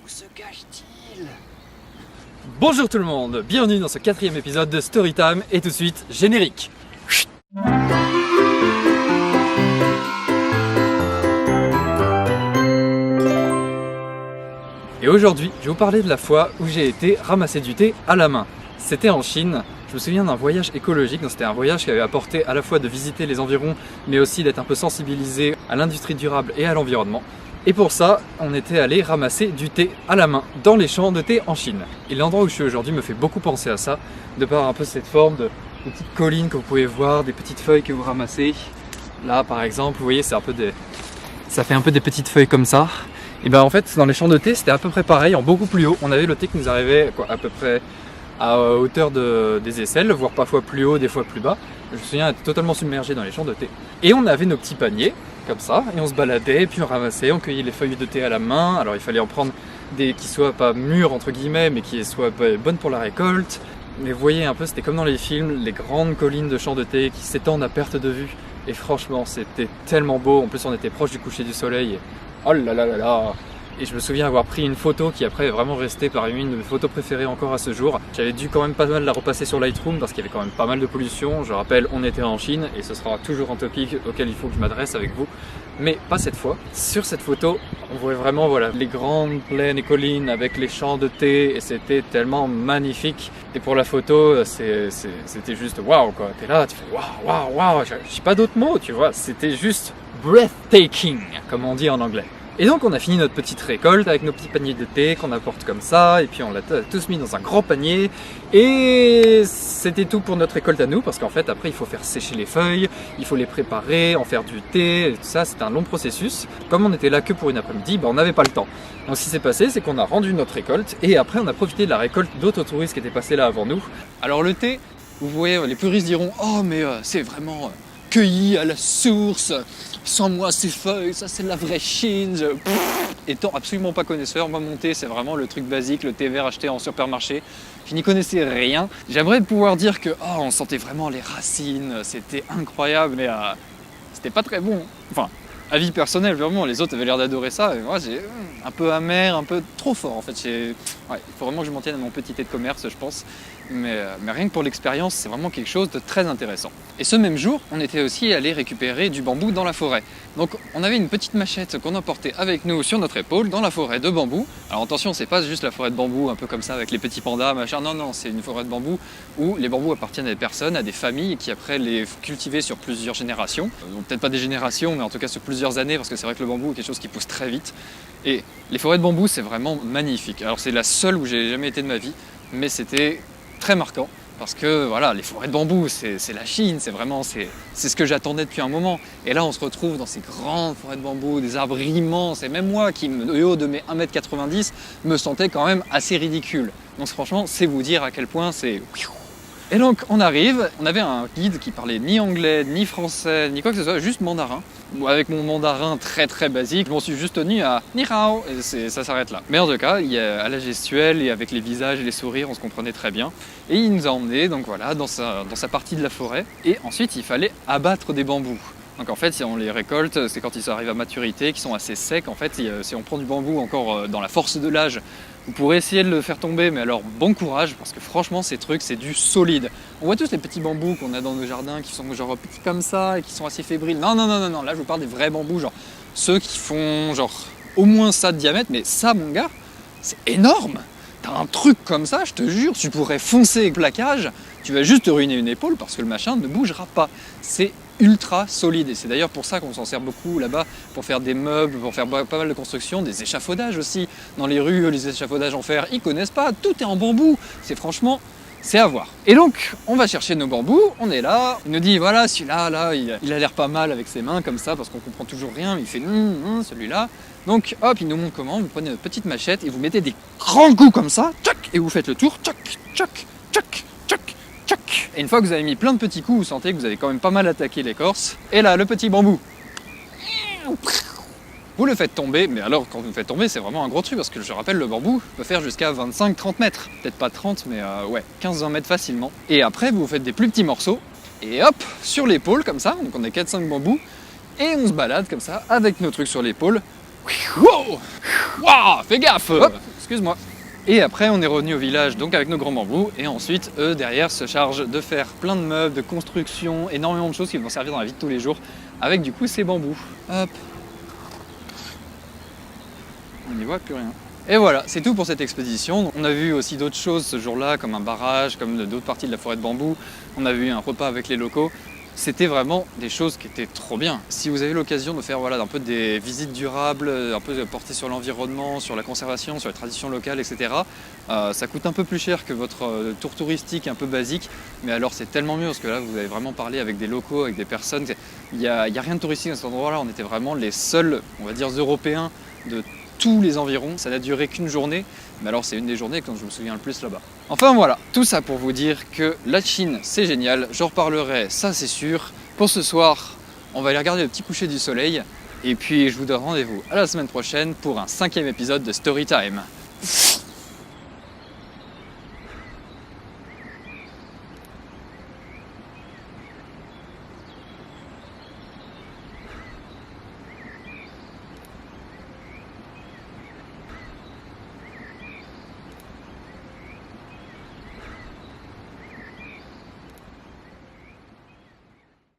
se cache-t-il? Bonjour tout le monde, bienvenue dans ce 4e épisode de Storytime et tout de suite, générique. Et aujourd'hui, je vais vous parler de la fois où j'ai été ramasser du thé à la main. C'était en Chine. Je me souviens d'un voyage écologique, donc c'était un voyage qui avait apporté à la fois de visiter les environs, mais aussi d'être un peu sensibilisé à l'industrie durable et à l'environnement. Et pour ça, on était allé ramasser du thé à la main dans les champs de thé en Chine. Et l'endroit où je suis aujourd'hui me fait beaucoup penser à ça, de par un peu cette forme de petites collines que vous pouvez voir, des petites feuilles que vous ramassez. Là par exemple, vous voyez, ça fait un peu des petites feuilles comme ça. Et ben en fait, dans les champs de thé, c'était à peu près pareil, en beaucoup plus haut. On avait le thé qui nous arrivait à peu près à hauteur des aisselles, voire parfois plus haut, des fois plus bas. Je me souviens être totalement submergé dans les champs de thé. Et on avait nos petits paniers, comme ça, et on se baladait, puis on ramassait, on cueillait les feuilles de thé à la main. Alors il fallait en prendre des qui soient pas mûres entre guillemets, mais qui soient bonnes pour la récolte. Mais vous voyez un peu, c'était comme dans les films, les grandes collines de champs de thé qui s'étendent à perte de vue. Et franchement, c'était tellement beau. En plus, on était proche du coucher du soleil. Et oh là là là là! Et je me souviens avoir pris une photo qui après est vraiment restée parmi une de mes photos préférées encore à ce jour. J'avais dû quand même pas mal la repasser sur Lightroom parce qu'il y avait quand même pas mal de pollution. Je rappelle, on était en Chine et ce sera toujours un topic auquel il faut que je m'adresse avec vous. Mais pas cette fois. Sur cette photo, on voit vraiment les grandes plaines et collines avec les champs de thé et c'était tellement magnifique. Et pour la photo, c'était juste waouh quoi. T'es là, tu fais waouh, waouh, waouh. J'ai pas d'autres mots, tu vois. C'était juste breathtaking, comme on dit en anglais. Et donc on a fini notre petite récolte avec nos petits paniers de thé qu'on apporte comme ça, et puis on l'a tous mis dans un grand panier, et c'était tout pour notre récolte à nous, parce qu'en fait après il faut faire sécher les feuilles, il faut les préparer, en faire du thé, et tout ça, c'est un long processus. Comme on était là que pour une après-midi, on n'avait pas le temps. Donc ce qui s'est passé, c'est qu'on a rendu notre récolte, et après on a profité de la récolte d'autres touristes qui étaient passés là avant nous. Alors le thé, vous voyez, les puristes diront « Oh mais c'est vraiment cueilli à la source !» Sans moi ces feuilles, ça c'est de la vraie Chine. Étant absolument pas connaisseur, moi mon thé c'est vraiment le truc basique, le thé vert acheté en supermarché. Je n'y connaissais rien. J'aimerais pouvoir dire que on sentait vraiment les racines, c'était incroyable, mais c'était pas très bon. Enfin, avis personnel, vraiment, les autres avaient l'air d'adorer ça, et moi j'ai un peu amer, un peu trop fort en fait. Il faut vraiment que je m'en tienne à mon petit thé de commerce, je pense. Mais rien que pour l'expérience, c'est vraiment quelque chose de très intéressant. Et ce même jour, on était aussi allé récupérer du bambou dans la forêt. Donc on avait une petite machette qu'on emportait avec nous sur notre épaule dans la forêt de bambou. Alors attention, c'est pas juste la forêt de bambou un peu comme ça avec les petits pandas, machin. Non, non, c'est une forêt de bambou où les bambous appartiennent à des personnes, à des familles qui après les cultivaient sur plusieurs générations. Donc peut-être pas des générations, mais en tout cas sur plusieurs années, parce que c'est vrai que le bambou est quelque chose qui pousse très vite. Et les forêts de bambou, c'est vraiment magnifique. Alors c'est la seule où j'ai jamais été de ma vie, mais c'était très marquant parce que voilà, les forêts de bambou, c'est la Chine, c'est ce que j'attendais depuis un moment. Et là, on se retrouve dans ces grandes forêts de bambou, des arbres immenses, et même moi, qui au haut de mes 1m90, me sentais quand même assez ridicule. Donc franchement, c'est vous dire à quel point c'est... Et donc on arrive, on avait un guide qui parlait ni anglais, ni français, ni quoi que ce soit, juste mandarin. Avec mon mandarin très très basique, je m'en suis juste tenu à ni hao, et ça s'arrête là. Mais en tout cas, à la gestuelle et avec les visages et les sourires, on se comprenait très bien. Et il nous a emmenés donc voilà, dans sa partie de la forêt. Et ensuite, il fallait abattre des bambous. Donc en fait, si on les récolte, c'est quand ils arrivent à maturité, qu'ils sont assez secs. En fait, si on prend du bambou encore dans la force de l'âge, vous pourrez essayer de le faire tomber, mais alors bon courage, parce que franchement ces trucs c'est du solide. On voit tous les petits bambous qu'on a dans nos jardins qui sont genre petits comme ça et qui sont assez fébriles. Non, non, non, non, non, là je vous parle des vrais bambous, genre ceux qui font genre au moins ça de diamètre, mais ça mon gars, c'est énorme. T'as un truc comme ça, je te jure, tu pourrais foncer le plaquage, tu vas juste te ruiner une épaule parce que le machin ne bougera pas. C'est ultra solide et c'est d'ailleurs pour ça qu'on s'en sert beaucoup là-bas pour faire des meubles, pour faire pas mal de constructions, des échafaudages aussi. Dans les rues, les échafaudages en fer, ils connaissent pas, tout est en bambou. C'est à voir. Et donc, on va chercher nos bambous, on est là, il nous dit voilà, celui-là, là, il a l'air pas mal avec ses mains comme ça parce qu'on comprend toujours rien, mais il fait celui-là. Donc hop, il nous montre comment, vous prenez notre petite machette et vous mettez des grands coups comme ça, tchac, et vous faites le tour, tchac, tchac, tchac, tchac, tchac. Et une fois que vous avez mis plein de petits coups, vous sentez que vous avez quand même pas mal attaqué l'écorce. Et là, le petit bambou. Vous le faites tomber, mais alors quand vous le faites tomber, c'est vraiment un gros truc, parce que je rappelle, le bambou peut faire jusqu'à 25-30 mètres. Peut-être pas 30, mais ouais, 15-20 mètres facilement. Et après, vous faites des plus petits morceaux, et hop, sur l'épaule, comme ça, donc on a 4-5 bambous, et on se balade comme ça, avec nos trucs sur l'épaule. Wow, wow, fais gaffe. Hop. Excuse-moi. Et après, on est revenu au village donc avec nos grands bambous. Et ensuite, eux, derrière, se chargent de faire plein de meubles, de construction, énormément de choses qui vont servir dans la vie de tous les jours avec du coup ces bambous. Hop. On n'y voit plus rien. Et voilà, c'est tout pour cette expédition. On a vu aussi d'autres choses ce jour-là, comme un barrage, comme d'autres parties de la forêt de bambou. On a vu un repas avec les locaux. C'était vraiment des choses qui étaient trop bien. Si vous avez l'occasion de faire un peu des visites durables, un peu portées sur l'environnement, sur la conservation, sur les traditions locales, etc., ça coûte un peu plus cher que votre tour touristique un peu basique. Mais alors c'est tellement mieux parce que là vous avez vraiment parlé avec des locaux, avec des personnes. Il n'y a rien de touristique à cet endroit-là. On était vraiment les seuls, on va dire, Européens de tous les environs. Ça n'a duré qu'une journée, mais alors c'est une des journées dont je me souviens le plus là-bas. Enfin voilà, tout ça pour vous dire que la Chine c'est génial, j'en reparlerai, ça c'est sûr. Pour ce soir, on va aller regarder le petit coucher du soleil, et puis je vous donne rendez-vous à la semaine prochaine pour un 5e épisode de Storytime.